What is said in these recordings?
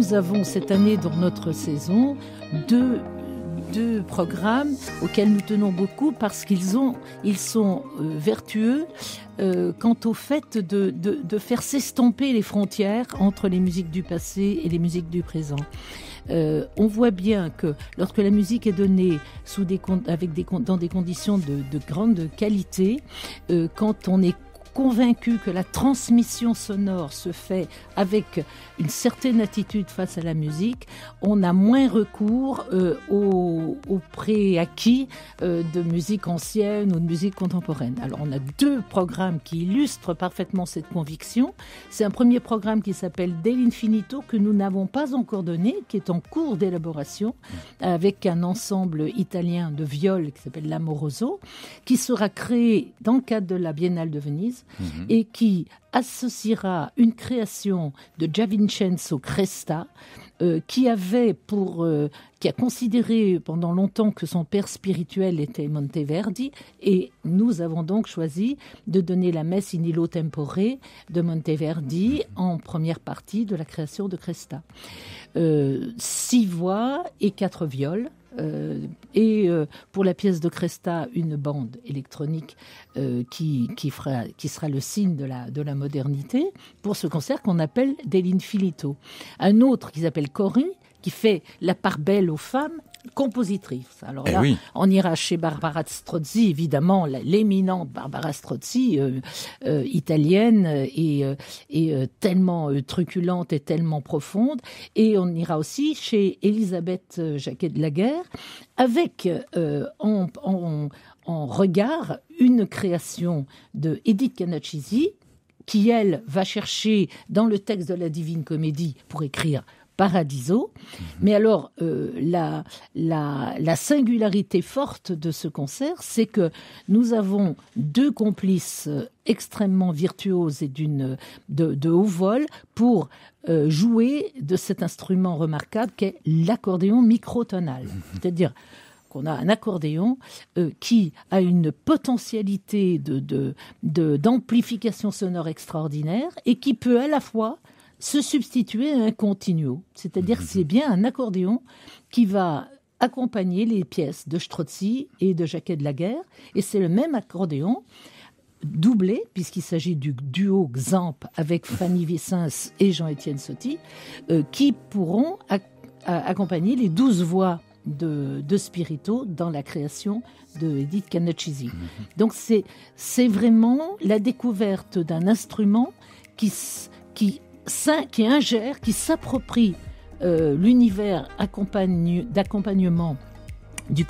nous avons cette année dans notre saison deux programmes auxquels nous tenons beaucoup parce qu'ils sont vertueux quant au fait de faire s'estomper les frontières entre les musiques du passé et les musiques du présent. On voit bien que lorsque la musique est donnée dans des conditions de grande qualité, quand on est convaincu que la transmission sonore se fait avec une certaine attitude face à la musique, on a moins recours aux préacquis de musique ancienne ou de musique contemporaine. Alors on a deux programmes qui illustrent parfaitement cette conviction. C'est un premier programme qui s'appelle Dell'Infinito que nous n'avons pas encore donné, qui est en cours d'élaboration avec un ensemble italien de viols qui s'appelle l'Amoroso, qui sera créé dans le cadre de la Biennale de Venise et qui associera une création de Gianvincenzo Cresta qui a considéré pendant longtemps que son père spirituel était Monteverdi, et nous avons donc choisi de donner la messe in illo tempore de Monteverdi en première partie de la création de Cresta. 6 voix et 4 viols. Pour la pièce de Cresta, une bande électronique qui sera le signe de la modernité pour ce concert qu'on appelle Dell'Infinito. Un autre qui s'appelle Cori, qui fait la part belle aux femmes, compositrice. Alors là, on ira chez Barbara Strozzi, évidemment, l'éminente Barbara Strozzi, italienne et tellement truculente et tellement profonde. Et on ira aussi chez Elisabeth Jacquet de Laguerre, avec en regard une création de Edith Cannacisi, qui, elle, va chercher dans le texte de la Divine Comédie pour écrire Paradiso. Mais alors, la singularité forte de ce concert, c'est que nous avons 2 complices extrêmement virtuoses et de haut vol pour jouer de cet instrument remarquable qu'est l'accordéon microtonal. C'est-à-dire qu'on a un accordéon qui a une potentialité d'amplification sonore extraordinaire et qui peut à la fois se substituer à un continuo. C'est-à-dire que c'est bien un accordéon qui va accompagner les pièces de Strozzi et de Jacquet de Laguerre, et c'est le même accordéon doublé, puisqu'il s'agit du duo Xamp avec Fanny Vicens et Jean-Étienne Sotti, qui pourront accompagner les 12 voix de Spirito dans la création de Edith Cannacisi. Donc c'est vraiment la découverte d'un instrument qui ingère, qui s'approprie l'univers d'accompagnement du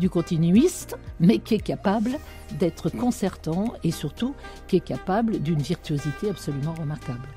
continuiste, mais qui est capable d'être concertant et surtout qui est capable d'une virtuosité absolument remarquable.